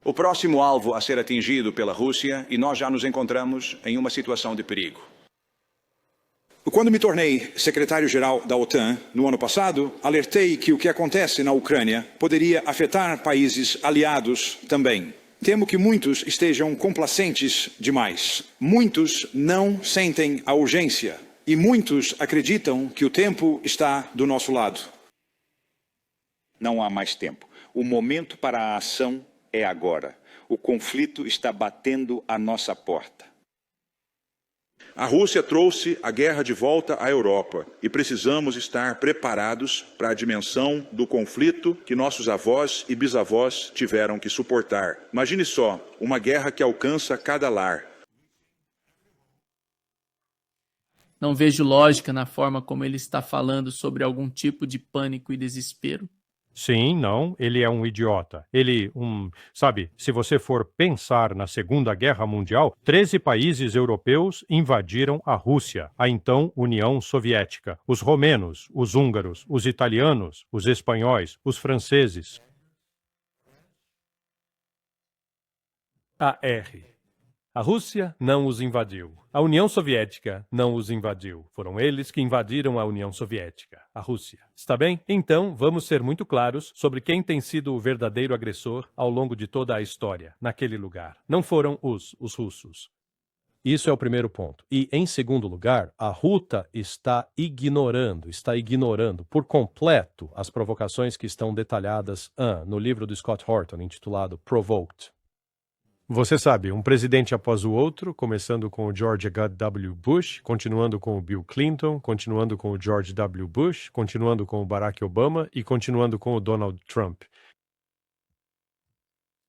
o próximo alvo a ser atingido pela Rússia e nós já nos encontramos em uma situação de perigo. Quando me tornei secretário-geral da OTAN no ano passado, alertei que o que acontece na Ucrânia poderia afetar países aliados também. Temo que muitos estejam complacentes demais. Muitos não sentem a urgência e muitos acreditam que o tempo está do nosso lado. Não há mais tempo. O momento para a ação é agora. O conflito está batendo à nossa porta. A Rússia trouxe a guerra de volta à Europa e precisamos estar preparados para a dimensão do conflito que nossos avós e bisavós tiveram que suportar. Imagine só, uma guerra que alcança cada lar. Não vejo lógica na forma como ele está falando sobre algum tipo de pânico e desespero. Sim, não, ele é um idiota. Sabe, se você for pensar na Segunda Guerra Mundial, 13 países europeus invadiram a Rússia, a então União Soviética. Os romenos, os húngaros, os italianos, os espanhóis, os franceses. A Rússia não os invadiu. A União Soviética não os invadiu. Foram eles que invadiram a União Soviética, a Rússia. Está bem? Então, vamos ser muito claros sobre quem tem sido o verdadeiro agressor ao longo de toda a história, naquele lugar. Não foram os russos. Isso é o primeiro ponto. E, em segundo lugar, a RUTA está ignorando por completo as provocações que estão detalhadas no livro do Scott Horton, intitulado Provoked. Você sabe, um presidente após o outro, começando com o George W. Bush, continuando com o Bill Clinton, continuando com o George W. Bush, continuando com o Barack Obama e continuando com o Donald Trump.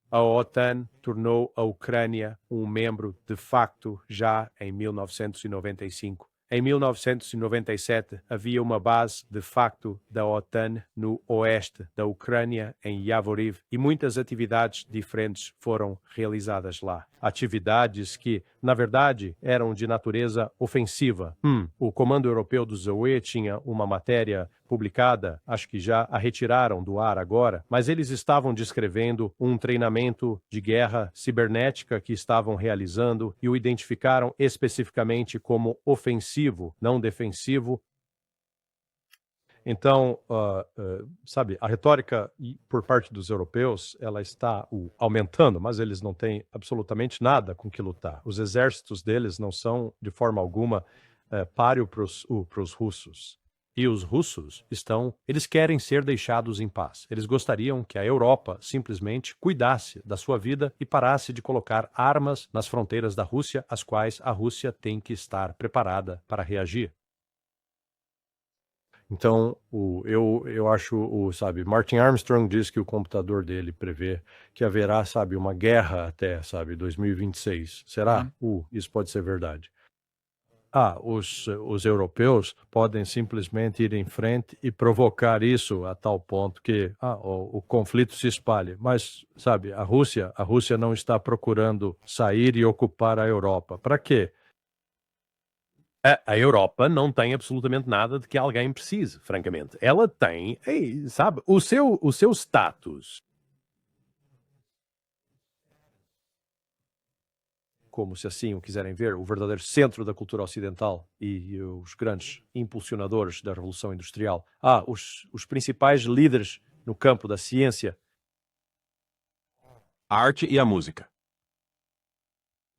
A OTAN tornou a Ucrânia um membro de facto já em 1995. Em 1997, havia uma base de facto da OTAN no oeste da Ucrânia, em Yavoriv, e muitas atividades diferentes foram realizadas lá. Atividades que, na verdade, eram de natureza ofensiva. O Comando Europeu do ZOE tinha uma matéria publicada, acho que já a retiraram do ar agora, mas eles estavam descrevendo um treinamento de guerra cibernética que estavam realizando e o identificaram especificamente como ofensivo, não defensivo. Então, sabe, a retórica por parte dos europeus, ela está aumentando, mas eles não têm absolutamente nada com que lutar. Os exércitos deles não são, de forma alguma, páreo para os russos. E os russos eles querem ser deixados em paz. Eles gostariam que a Europa simplesmente cuidasse da sua vida e parasse de colocar armas nas fronteiras da Rússia, às quais a Rússia tem que estar preparada para reagir. Então, eu acho, sabe, Martin Armstrong diz que o computador dele prevê que haverá, sabe, uma guerra até, sabe, 2026. Será? Isso pode ser verdade. Os europeus podem simplesmente ir em frente e provocar isso a tal ponto que o conflito se espalhe. Mas, sabe, a Rússia não está procurando sair e ocupar a Europa. Para quê? A Europa não tem absolutamente nada de que alguém precise, francamente. Ela tem, sabe, o seu status como, se assim o quiserem ver, o verdadeiro centro da cultura ocidental e os grandes impulsionadores da Revolução Industrial. Os principais líderes no campo da ciência. A arte e a música.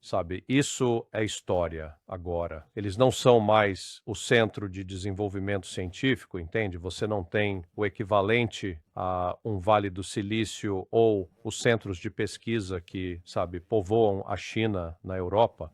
Sabe, isso é história agora. Eles não são mais o centro de desenvolvimento científico, entende? Você não tem o equivalente a um Vale do Silício ou os centros de pesquisa que, sabe, povoam a China na Europa.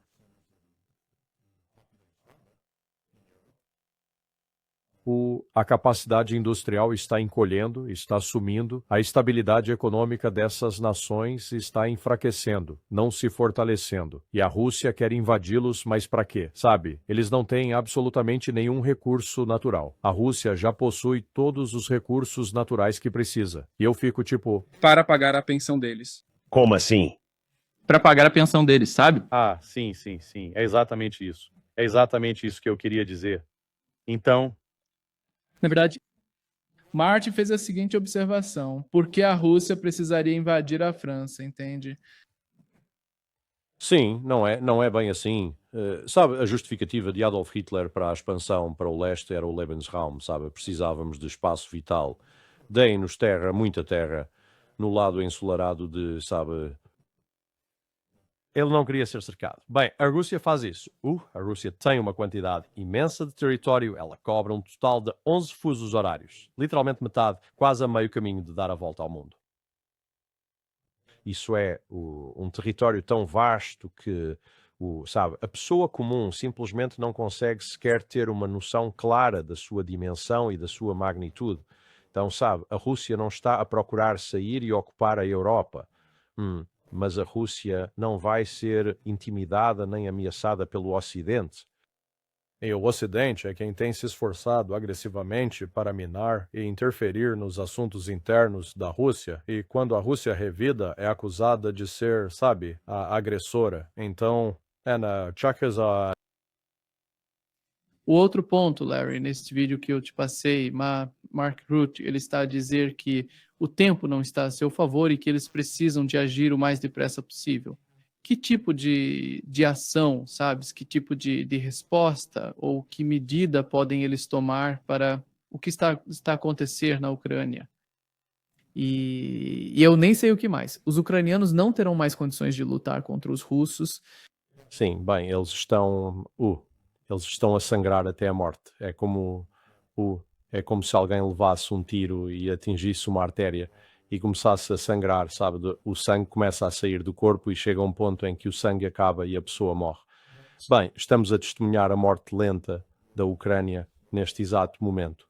A capacidade industrial está encolhendo, está sumindo, a estabilidade econômica dessas nações está enfraquecendo, não se fortalecendo. E a Rússia quer invadi-los, mas para quê? Sabe, eles não têm absolutamente nenhum recurso natural. A Rússia já possui todos os recursos naturais que precisa. E eu fico tipo... Para pagar a pensão deles. Como assim? Para pagar a pensão deles, sabe? Sim. É exatamente isso. É exatamente isso que eu queria dizer. Então... Na verdade, Martin fez a seguinte observação: por que a Rússia precisaria invadir a França, entende? Sim, não é bem assim. Sabe, a justificativa de Adolf Hitler para a expansão para o leste era o Lebensraum, sabe? Precisávamos de espaço vital. Deem-nos terra, muita terra, no lado ensolarado de, sabe... Ele não queria ser cercado. Bem, a Rússia faz isso. A Rússia tem uma quantidade imensa de território, ela cobre um total de 11 fusos horários. Literalmente metade, quase a meio caminho de dar a volta ao mundo. Isso é um território tão vasto que, sabe, a pessoa comum simplesmente não consegue sequer ter uma noção clara da sua dimensão e da sua magnitude. Então, sabe, a Rússia não está a procurar sair e ocupar a Europa. Mas a Rússia não vai ser intimidada nem ameaçada pelo Ocidente. E o Ocidente é quem tem se esforçado agressivamente para minar e interferir nos assuntos internos da Rússia, e quando a Rússia revida é acusada de ser, sabe, a agressora. Então, O outro ponto, Larry, nesse vídeo que eu te passei, Mark Rutte, ele está a dizer que o tempo não está a seu favor e que eles precisam de agir o mais depressa possível. Que tipo de ação, sabes? Que tipo de resposta ou que medida podem eles tomar para o que está a acontecer na Ucrânia? E eu nem sei o que mais. Os ucranianos não terão mais condições de lutar contra os russos. Sim, bem, eles estão a sangrar até a morte. É como se alguém levasse um tiro e atingisse uma artéria e começasse a sangrar, sabe? O sangue começa a sair do corpo e chega a um ponto em que o sangue acaba e a pessoa morre. Bem, estamos a testemunhar a morte lenta da Ucrânia neste exato momento.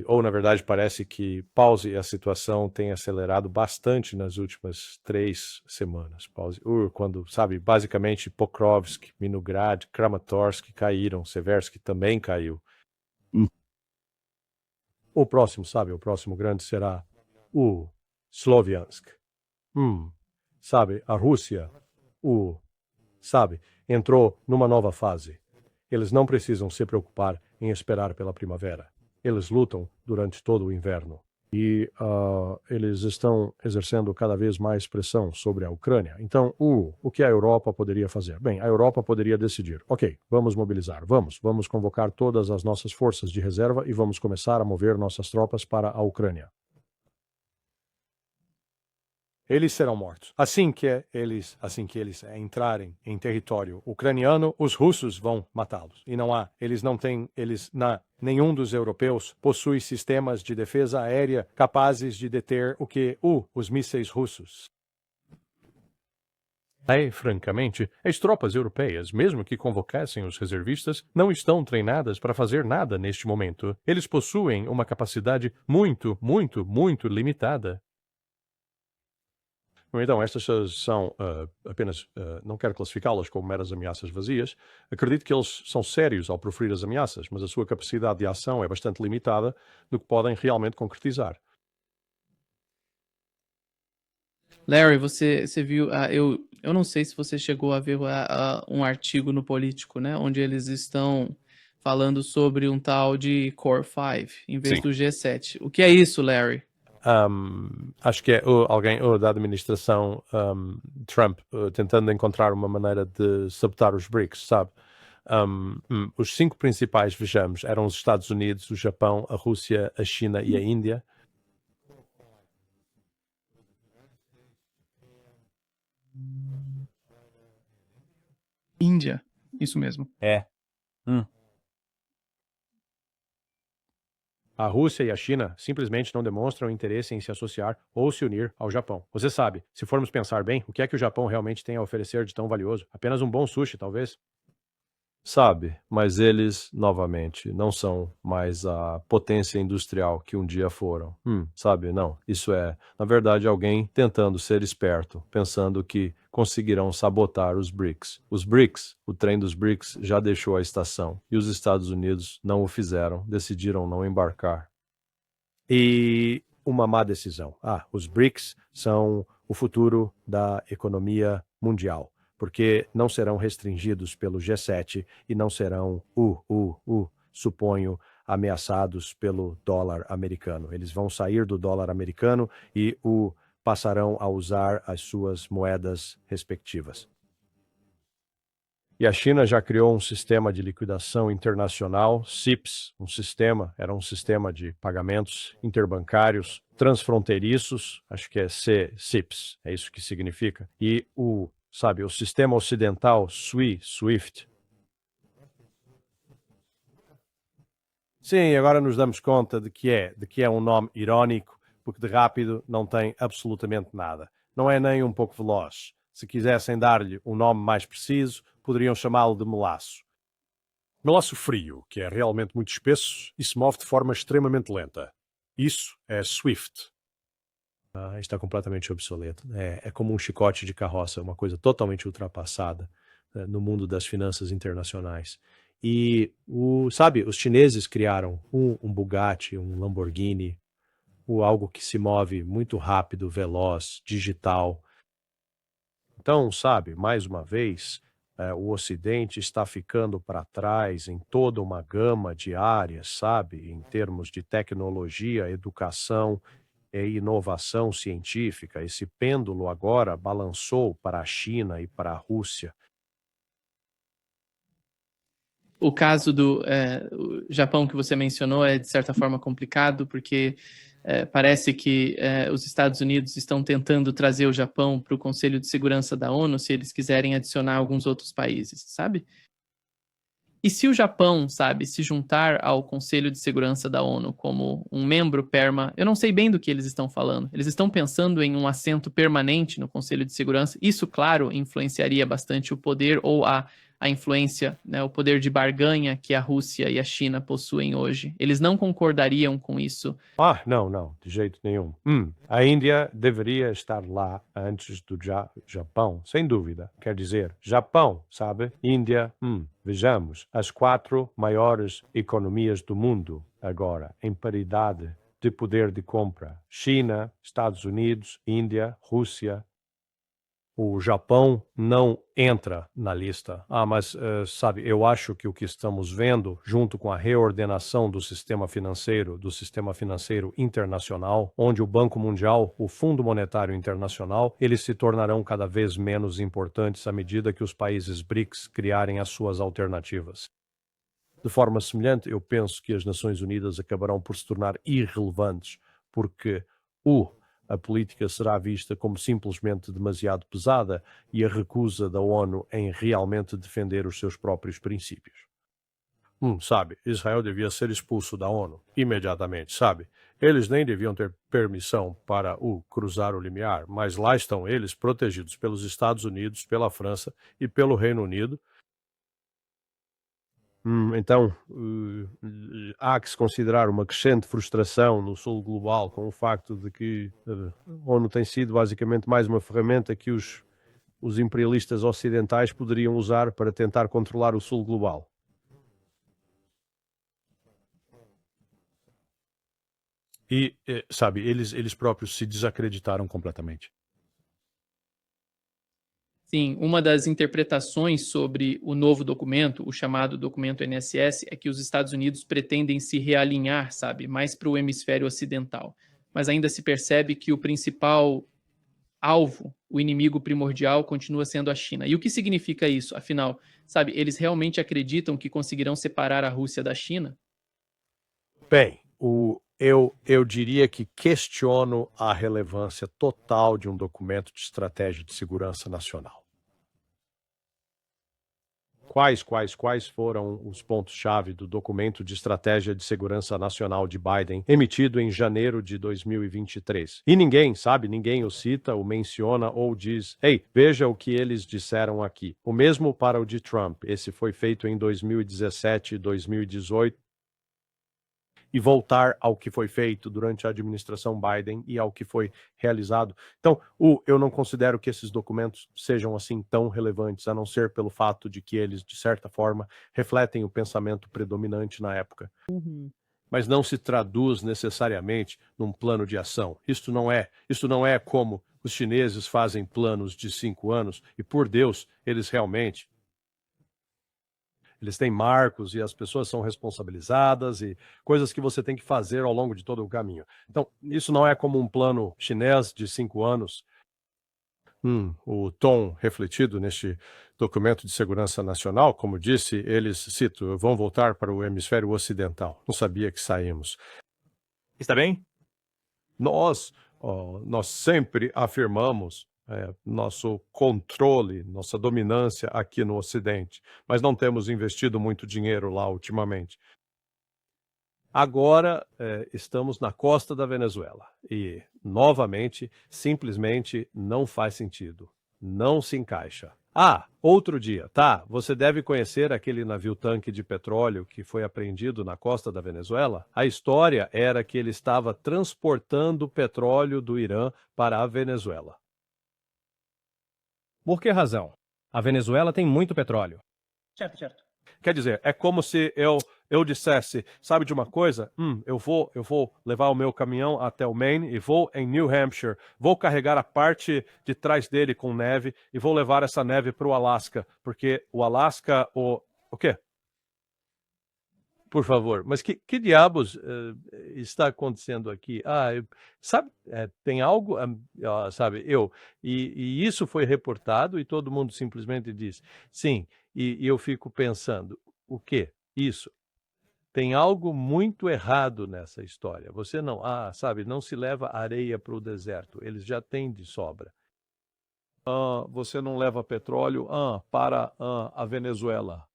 Ou, na verdade, parece que a situação tem acelerado bastante nas últimas 3 semanas. Quando, sabe, basicamente Pokrovsk, Minograd, Kramatorsk caíram, Seversky também caiu. O próximo grande será o Sloviansk. Sabe, a Rússia, entrou numa nova fase. Eles não precisam se preocupar em esperar pela primavera. Eles lutam durante todo o inverno. E eles estão exercendo cada vez mais pressão sobre a Ucrânia. Então, o que a Europa poderia fazer? Bem, a Europa poderia decidir, ok, vamos mobilizar, vamos convocar todas as nossas forças de reserva e vamos começar a mover nossas tropas para a Ucrânia. Eles serão mortos. Assim que eles entrarem em território ucraniano, os russos vão matá-los. E nenhum dos europeus possui sistemas de defesa aérea capazes de deter os mísseis russos. Francamente, as tropas europeias, mesmo que convocassem os reservistas, não estão treinadas para fazer nada neste momento. Eles possuem uma capacidade muito, muito, muito limitada. Então, estas são apenas, não quero classificá-las como meras ameaças vazias. Acredito que eles são sérios ao proferir as ameaças, mas a sua capacidade de ação é bastante limitada do que podem realmente concretizar. Larry, você viu, eu não sei se você chegou a ver um artigo no Político, né, onde eles estão falando sobre um tal de Core 5, em vez do G7. O que é isso, Larry? Acho que é alguém da administração Trump tentando encontrar uma maneira de sabotar os BRICS, sabe? Os 5 principais, vejamos, eram os Estados Unidos, o Japão, a Rússia, a China e a Índia. Índia, isso mesmo. A Rússia e a China simplesmente não demonstram interesse em se associar ou se unir ao Japão. Você sabe, se formos pensar bem, o que é que o Japão realmente tem a oferecer de tão valioso? Apenas um bom sushi, talvez? Sabe, mas eles, novamente, não são mais a potência industrial que um dia foram. Sabe, não. Isso é, na verdade, alguém tentando ser esperto, pensando que conseguirão sabotar os BRICS. Os BRICS, o trem dos BRICS já deixou a estação e os Estados Unidos não o fizeram, decidiram não embarcar. E uma má decisão. Os BRICS são o futuro da economia mundial, porque não serão restringidos pelo G7 e não serão, suponho, ameaçados pelo dólar americano. Eles vão sair do dólar americano e o passarão a usar as suas moedas respectivas. E a China já criou um sistema de liquidação internacional, CIPS, era um sistema de pagamentos interbancários transfronteiriços, acho que é CIPS, é isso que significa. E o sistema ocidental SWIFT. Sim, agora nos damos conta de que é um nome irônico, porque de rápido não tem absolutamente nada. Não é nem um pouco veloz. Se quisessem dar-lhe um nome mais preciso, poderiam chamá-lo de melaço. Melaço frio, que é realmente muito espesso e se move de forma extremamente lenta. Isso é SWIFT. Está completamente obsoleto. É como um chicote de carroça, uma coisa totalmente ultrapassada no mundo das finanças internacionais. E, os chineses criaram um Bugatti, um Lamborghini, algo que se move muito rápido, veloz, digital. Então, mais uma vez, o Ocidente está ficando para trás em toda uma gama de áreas, em termos de tecnologia, educação e inovação científica. Esse pêndulo agora balançou para a China e para a Rússia. O caso do o Japão que você mencionou é, de certa forma, complicado, porque parece que os Estados Unidos estão tentando trazer o Japão para o Conselho de Segurança da ONU se eles quiserem adicionar alguns outros países, sabe? E se o Japão, se juntar ao Conselho de Segurança da ONU como um membro perma, eu não sei bem do que eles estão falando. Eles estão pensando em um assento permanente no Conselho de Segurança. Isso, claro, influenciaria bastante o poder ou a influência, o poder de barganha que a Rússia e a China possuem hoje. Eles não concordariam com isso. Não, de jeito nenhum. A Índia deveria estar lá antes do Japão, sem dúvida. Quer dizer, Japão, Índia, vejamos, as 4 maiores economias do mundo agora, em paridade de poder de compra. China, Estados Unidos, Índia, Rússia. O Japão não entra na lista. Mas, eu acho que o que estamos vendo, junto com a reordenação do sistema financeiro internacional, onde o Banco Mundial, o Fundo Monetário Internacional, eles se tornarão cada vez menos importantes à medida que os países BRICS criarem as suas alternativas. De forma semelhante, eu penso que as Nações Unidas acabarão por se tornar irrelevantes, porque a política será vista como simplesmente demasiado pesada e a recusa da ONU em realmente defender os seus próprios princípios. Israel devia ser expulso da ONU imediatamente, Eles nem deviam ter permissão para cruzar o limiar, mas lá estão eles, protegidos pelos Estados Unidos, pela França e pelo Reino Unido. Então, há que se considerar uma crescente frustração no sul global com o facto de que a ONU tem sido basicamente mais uma ferramenta que os imperialistas ocidentais poderiam usar para tentar controlar o sul global. E, eles próprios se desacreditaram completamente. Sim, uma das interpretações sobre o novo documento, o chamado documento NSS, é que os Estados Unidos pretendem se realinhar, mais para o hemisfério ocidental. Mas ainda se percebe que o principal alvo, o inimigo primordial, continua sendo a China. E o que significa isso? Afinal, eles realmente acreditam que conseguirão separar a Rússia da China? Bem, eu diria que questiono a relevância total de um documento de estratégia de segurança nacional. Quais foram os pontos-chave do documento de estratégia de segurança nacional de Biden, emitido em janeiro de 2023? E ninguém o cita, o menciona ou diz, veja o que eles disseram aqui. O mesmo para o de Trump. Esse foi feito em 2017 e 2018. E voltar ao que foi feito durante a administração Biden e ao que foi realizado. Então, eu não considero que esses documentos sejam assim tão relevantes, a não ser pelo fato de que eles, de certa forma, refletem o pensamento predominante na época. Mas não se traduz necessariamente num plano de ação. Isto não é como os chineses fazem planos de 5 anos e, por Deus, eles realmente Eles têm marcos e as pessoas são responsabilizadas e coisas que você tem que fazer ao longo de todo o caminho. Então, isso não é como um plano chinês de 5 anos. O tom refletido neste documento de segurança nacional, como disse, eles, cito, vão voltar para o hemisfério ocidental. Não sabia que saímos. Está bem? Nós sempre afirmamos nosso controle, nossa dominância aqui no Ocidente, mas não temos investido muito dinheiro lá ultimamente. Agora estamos na costa da Venezuela e, novamente, simplesmente não faz sentido. Não se encaixa. Outro dia, tá? Você deve conhecer aquele navio-tanque de petróleo que foi apreendido na costa da Venezuela? A história era que ele estava transportando petróleo do Irã para a Venezuela. Por que razão? A Venezuela tem muito petróleo. Certo. Quer dizer, é como se eu dissesse, sabe de uma coisa? Eu vou levar o meu caminhão até o Maine e vou em New Hampshire, vou carregar a parte de trás dele com neve e vou levar essa neve para o Alasca, porque o Alasca, o quê? Por favor, mas que diabos está acontecendo aqui? Sabe, tem algo, sabe, e isso foi reportado e todo mundo simplesmente diz, sim, e eu fico pensando, o quê? Isso. Tem algo muito errado nessa história. Você não, sabe, não se leva areia para o deserto, eles já têm de sobra. Você não leva petróleo para a Venezuela.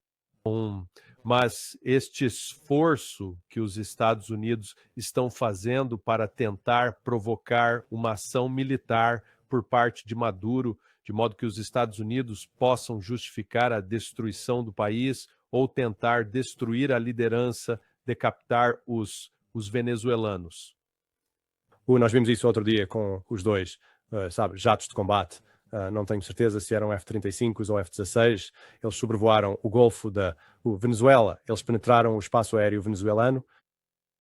Mas este esforço que os Estados Unidos estão fazendo para tentar provocar uma ação militar por parte de Maduro, de modo que os Estados Unidos possam justificar a destruição do país ou tentar destruir a liderança, decapitar os venezuelanos. Nós vimos isso outro dia com os dois, sabe, jatos de combate. Não tenho certeza se eram F-35s ou F-16. Eles sobrevoaram o Golfo da Venezuela. Eles penetraram o espaço aéreo venezuelano